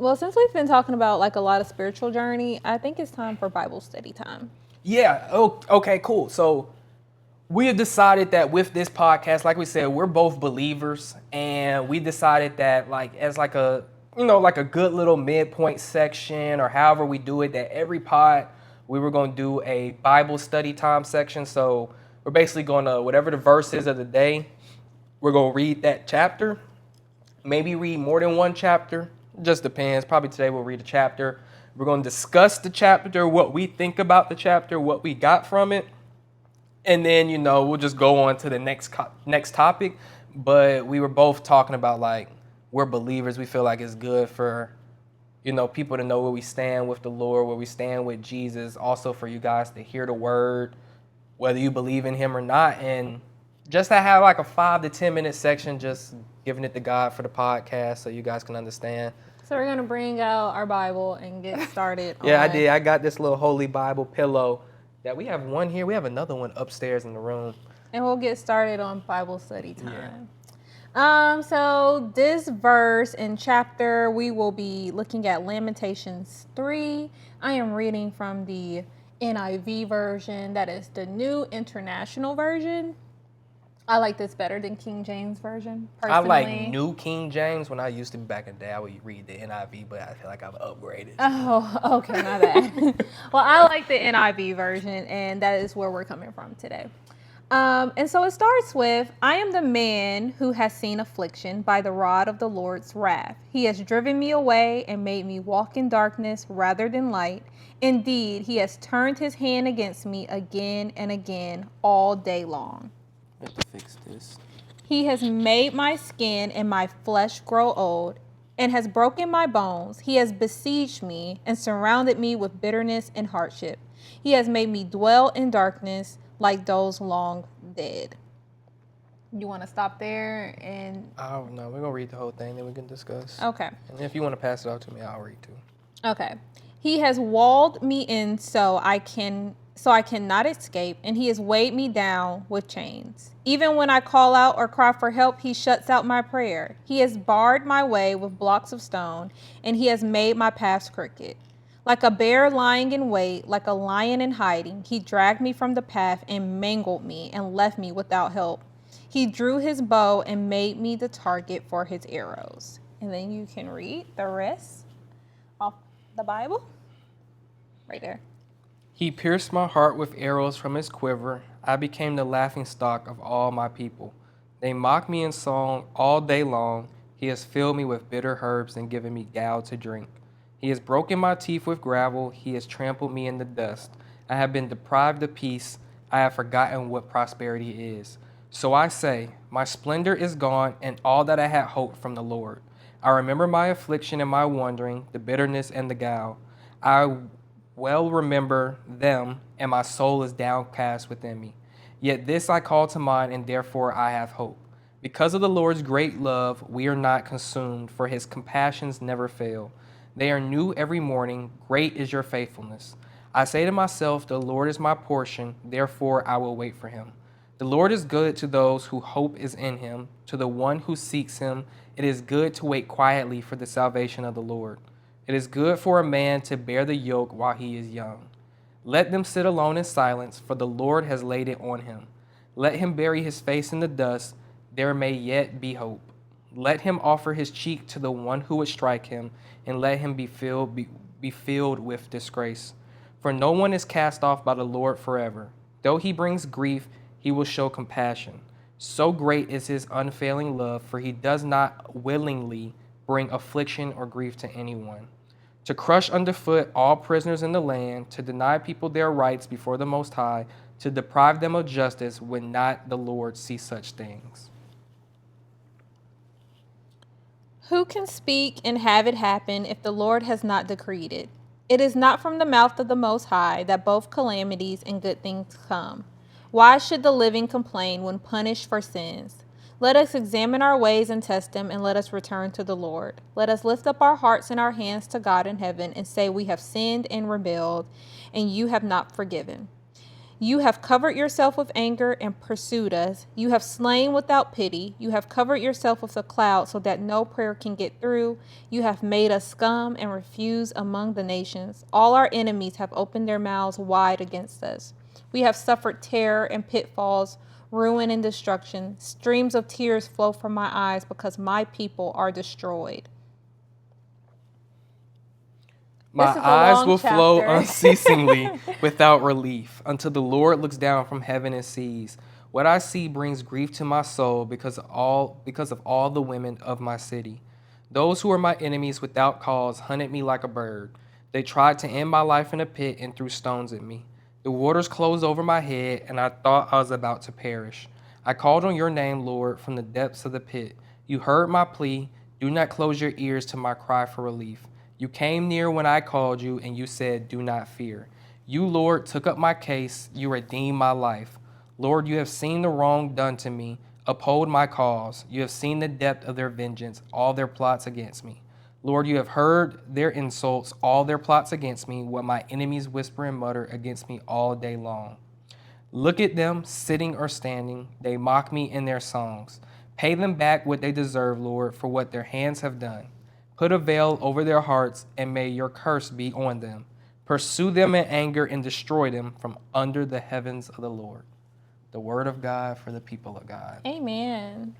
Well, since we've been talking about like a lot of spiritual journey, I think it's time for Bible study time. Yeah. Oh, okay, cool. So we have decided that with this podcast, like we said, we're both believers, and we decided that like as like a like a good little midpoint section or however we do it, that every pod we were going to do a Bible study time section. So we're basically going to whatever the verse is of the day, we're going to read that chapter. Maybe read more than one chapter. Just depends. Probably today we'll read a chapter. We're going to discuss the chapter, what we think about the chapter, what we got from it. And then, we'll just go on to the next topic. But we were both talking about, like, we're believers. We feel like it's good for, people to know where we stand with the Lord, where we stand with Jesus. Also for you guys to hear the word, whether you believe in him or not. And just to have like a 5 to 10 minute section, just giving it to God for the podcast so you guys can understand. So we're going to bring out our Bible and get started. Yeah, I did. I got this little Holy Bible pillow that we have one here. We have another one upstairs in the room. And we'll get started on Bible study time. Yeah. So this verse and chapter, we will be looking at Lamentations 3. I am reading from the NIV version. That is the New International Version. I like this better than King James Version, personally. I like New King James. When I used to be back in the day, I would read the NIV, but I feel like I've upgraded. Oh, okay, my bad. Well, I like the NIV version, and that is where we're coming from today. And so it starts with, I am the man who has seen affliction by the rod of the Lord's wrath. He has driven me away and made me walk in darkness rather than light. Indeed, he has turned his hand against me again and again all day long. I have to fix this. He has made my skin and my flesh grow old and has broken my bones. He has besieged me and surrounded me with bitterness and hardship. He has made me dwell in darkness like those long dead. You want to stop there and... Oh, no, we're going to read the whole thing, then we can discuss. Okay. And if you want to pass it out to me, I'll read too. Okay. He has walled me in so I cannot escape, and he has weighed me down with chains. Even when I call out or cry for help, he shuts out my prayer. He has barred my way with blocks of stone, and he has made my paths crooked. Like a bear lying in wait, like a lion in hiding, he dragged me from the path and mangled me and left me without help. He drew his bow and made me the target for his arrows. And then you can read the rest of the Bible right there. He pierced my heart with arrows from his quiver. I became the laughingstock of all my people. They mock me in song all day long. He has filled me with bitter herbs and given me gall to drink. He has broken my teeth with gravel. He has trampled me in the dust. I have been deprived of peace. I have forgotten what prosperity is. So I say, my splendor is gone and all that I had hoped from the Lord. I remember my affliction and my wandering, the bitterness and the gall. I well remember them, and my soul is downcast within me. Yet this I call to mind, and therefore I have hope. Because of the Lord's great love, we are not consumed, for his compassions never fail. They are new every morning. Great is your faithfulness. I say to myself, the Lord is my portion, therefore I will wait for him. The Lord is good to those whose hope is in him. To the one who seeks him, it is good to wait quietly for the salvation of the Lord. It is good for a man to bear the yoke while he is young. Let them sit alone in silence, for the Lord has laid it on him. Let him bury his face in the dust, there may yet be hope. Let him offer his cheek to the one who would strike him, and let him be filled with disgrace. For no one is cast off by the Lord forever. Though he brings grief, he will show compassion. So great is his unfailing love, for he does not willingly bring affliction or grief to anyone. To crush underfoot all prisoners in the land, to deny people their rights before the Most High, to deprive them of justice, would not the Lord see such things? Who can speak and have it happen if the Lord has not decreed it? It is not from the mouth of the Most High that both calamities and good things come. Why should the living complain when punished for sins? Let us examine our ways and test them, and let us return to the Lord. Let us lift up our hearts and our hands to God in heaven and say we have sinned and rebelled, and you have not forgiven. You have covered yourself with anger and pursued us. You have slain without pity. You have covered yourself with a cloud so that no prayer can get through. You have made us scum and refuse among the nations. All our enemies have opened their mouths wide against us. We have suffered terror and pitfalls, ruin and destruction. Streams of tears flow from my eyes because my people are destroyed. My This is a eyes long will flow chapter. unceasingly without relief until the Lord looks down from heaven and sees. What I see brings grief to my soul because of all the women of my city. Those who are my enemies without cause hunted me like a bird. They tried to end my life in a pit and threw stones at me. The waters closed over my head, and I thought I was about to perish. I called on your name, Lord, from the depths of the pit. You heard my plea. Do not close your ears to my cry for relief. You came near when I called you, and you said, do not fear. You, Lord, took up my case. You redeemed my life. Lord, you have seen the wrong done to me. Uphold my cause. You have seen the depth of their vengeance, all their plots against me. Lord, you have heard their insults, all their plots against me, what my enemies whisper and mutter against me all day long. Look at them, sitting or standing. They mock me in their songs. Pay them back what they deserve, Lord, for what their hands have done. Put a veil over their hearts, and may your curse be on them. Pursue them in anger and destroy them from under the heavens of the Lord. The word of God for the people of God. Amen.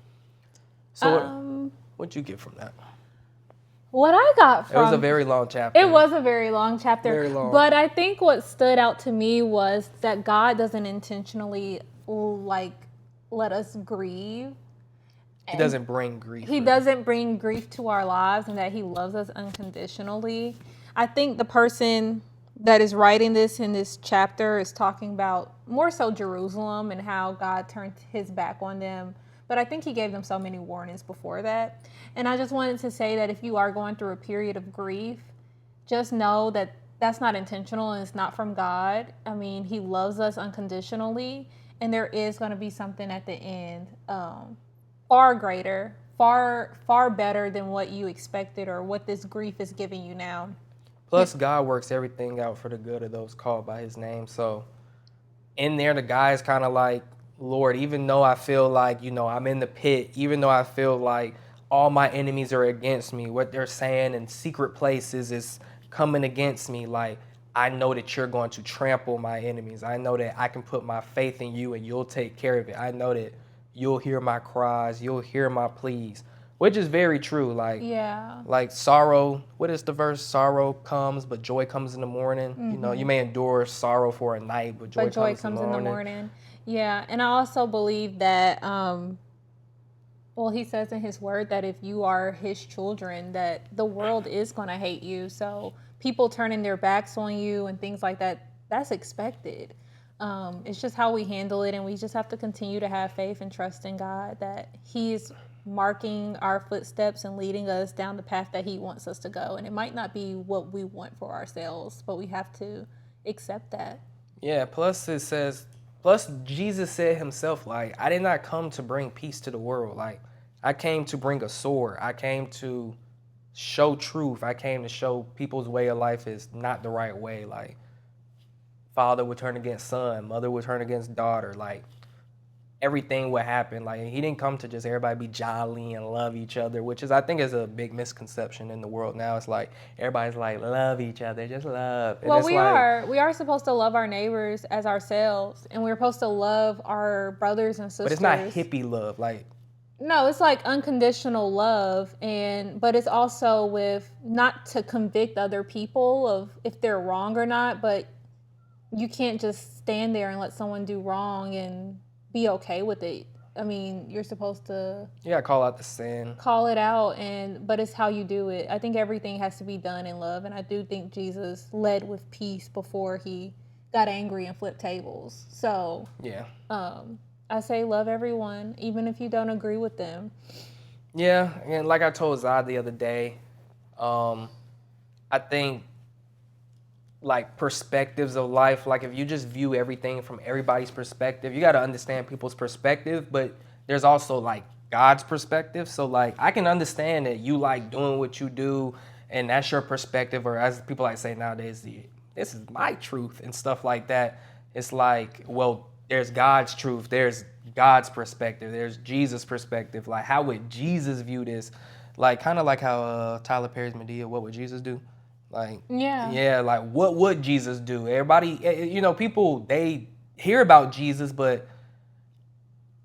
So what'd you get from that? What I got from It was a very long chapter. It was a very long chapter. Very long. But I think what stood out to me was that God doesn't intentionally let us grieve. He doesn't bring grief. He doesn't bring grief to our lives, and that he loves us unconditionally. I think the person that is writing this in this chapter is talking about more so Jerusalem and how God turned his back on them. But I think he gave them so many warnings before that. And I just wanted to say that if you are going through a period of grief, just know that that's not intentional and it's not from God. I mean, he loves us unconditionally, and there is going to be something at the end far greater, far better than what you expected or what this grief is giving you now. Plus, God works everything out for the good of those called by his name. So in there, the guy is kind of like, Lord, even though I feel like, I'm in the pit, even though I feel like all my enemies are against me, what they're saying in secret places is coming against me, like, I know that you're going to trample my enemies. I know that I can put my faith in you and you'll take care of it. I know that you'll hear my cries, you'll hear my pleas, which is very true. Like sorrow, what is the verse? Sorrow comes, but joy comes in the morning. Mm-hmm. You may endure sorrow for a night, but joy comes in the morning. Yeah, and I also believe that, he says in his word that if you are his children, that the world is going to hate you. So people turning their backs on you and things like that, that's expected. It's just how we handle it, and we just have to continue to have faith and trust in God that he's marking our footsteps and leading us down the path that he wants us to go. And it might not be what we want for ourselves, but we have to accept that. Yeah, plus Jesus said himself, like, I did not come to bring peace to the world. Like, I came to bring a sword. I came to show truth. I came to show people's way of life is not the right way. Like, father would turn against son, mother would turn against daughter. Like, everything would happen. Like, he didn't come to just everybody be jolly and love each other, which is, I think, is a big misconception in the world now. It's like everybody's like, love each other, just love. And well, we are supposed to love our neighbors as ourselves, and we're supposed to love our brothers and sisters. But it's not hippie love, like. No, it's like unconditional love, but it's also with not to convict other people of if they're wrong or not, but you can't just stand there and let someone do wrong and be okay with it. I mean, you're supposed to... You gotta call out the sin. Call it out, but it's how you do it. I think everything has to be done in love, and I do think Jesus led with peace before he got angry and flipped tables. So, yeah. I say love everyone, even if you don't agree with them. Yeah, and like I told Zod the other day, I think like perspectives of life, like if you just view everything from everybody's perspective, you got to understand people's perspective, but there's also like God's perspective. So like I can understand that you like doing what you do and that's your perspective, or as people like say nowadays, this is my truth and stuff like that. it's like, well, there's God's truth, there's God's perspective, there's Jesus' perspective. Like, how would Jesus view this? Like, kind of like how Tyler Perry's Medea, What Would Jesus Do? Like, yeah, like, what would Jesus do? Everybody, people, they hear about Jesus, but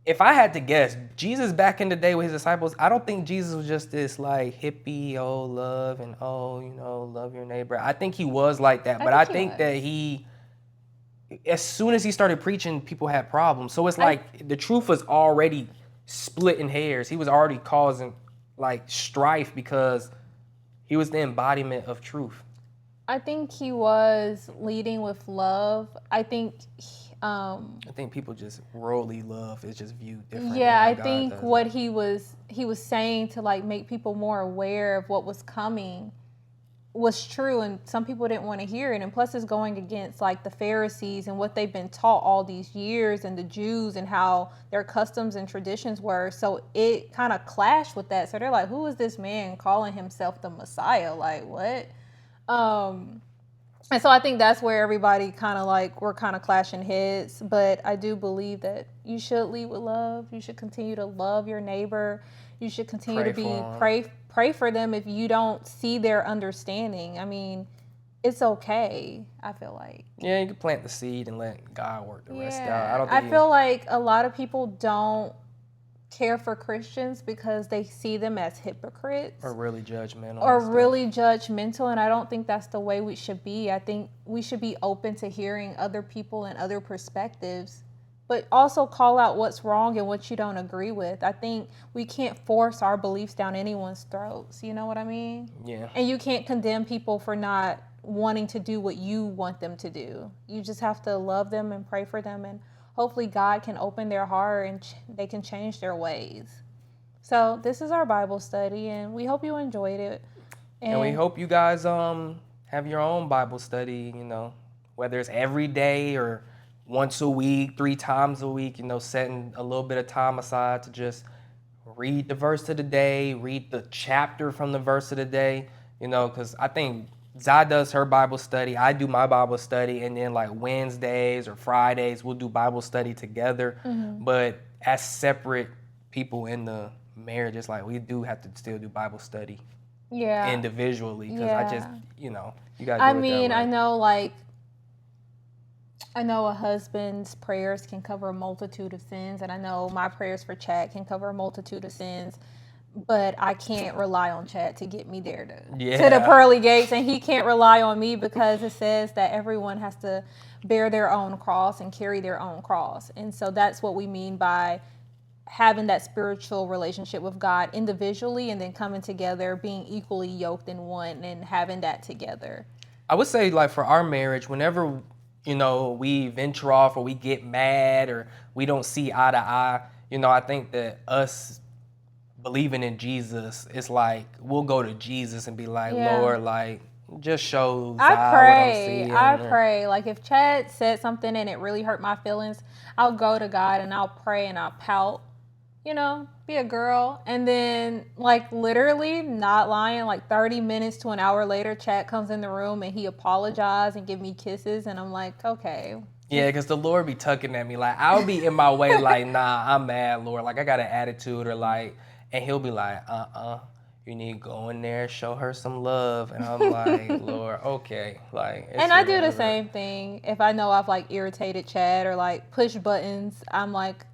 if I had to guess, Jesus back in the day with his disciples, I don't think Jesus was just this like hippie, love and love your neighbor. I think he was like that, but I think that he, as soon as he started preaching, people had problems. So it's like the truth was already splitting hairs. He was already causing like strife because he was the embodiment of truth. I think he was leading with love. I think people just worldly love is just viewed differently. Yeah, I think what he was saying to like make people more aware of what was coming was true, and some people didn't want to hear it. And plus, it's going against like the Pharisees and what they've been taught all these years, and the Jews and how their customs and traditions were. So it kind of clashed with that. So they're like, "Who is this man calling himself the Messiah? Like what?" And so I think that's where everybody kind of like, we're kind of clashing heads. But I do believe that you should lead with love. You should continue to love your neighbor. You should continue to pray for them if you don't see their understanding. I mean, it's okay, I feel like. Yeah, you can plant the seed and let God work the rest out. I feel like a lot of people don't care for Christians because they see them as hypocrites or really judgmental and I don't think that's the way we should be. I think we should be open to hearing other people and other perspectives, but also call out what's wrong and what you don't agree with. I think we can't force our beliefs down anyone's throats, you know what I mean? Yeah. And you can't condemn people for not wanting to do what you want them to do. You just have to love them and pray for them, and hopefully God can open their heart and they can change their ways. So this is our Bible study, and we hope you enjoyed it. And we hope you guys have your own Bible study, whether it's every day or once a week, 3 times a week, setting a little bit of time aside to just read the verse of the day, read the chapter from the verse of the day, because I think Zai does her Bible study, I do my Bible study, and then like Wednesdays or Fridays, we'll do Bible study together. Mm-hmm. But as separate people in the marriage, it's like we do have to still do Bible study individually, because I just, you got to do it that way. I know a husband's prayers can cover a multitude of sins, and I know my prayers for Chad can cover a multitude of sins. But I can't rely on Chad to get me there to the pearly gates, and he can't rely on me because it says that everyone has to bear their own cross and carry their own cross. And so that's what we mean by having that spiritual relationship with God individually and then coming together, being equally yoked in one and having that together. I would say, like, for our marriage, whenever, we venture off or we get mad or we don't see eye to eye, I think that us believing in Jesus, it's like we'll go to Jesus and be like, Lord, like, just show Zai what I'm seeing. I pray. Like, if Chad said something and it really hurt my feelings, I'll go to God and I'll pray and I'll pout, be a girl. And then, like, literally, not lying, like 30 minutes to an hour later, Chad comes in the room and he apologized and give me kisses. And I'm like, okay. Yeah, because the Lord be tugging at me. Like, I'll be in my way, like, nah, I'm mad, Lord. Like, I got an attitude, or like, and he'll be like, you need to go in there, show her some love. And I'm like, Lord, okay. Like, and I do the same thing. If I know I've like irritated Chad or like pushed buttons, I'm like,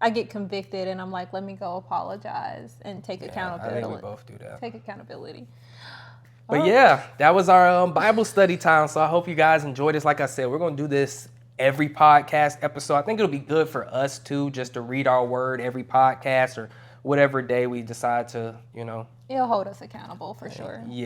I get convicted and I'm like, let me go apologize and take accountability. I think we both do that. Take accountability. But that was our Bible study time. So I hope you guys enjoyed this. Like I said, we're going to do this every podcast episode. I think it'll be good for us too, just to read our word every podcast or whatever day we decide to, It'll hold us accountable for sure. Yeah.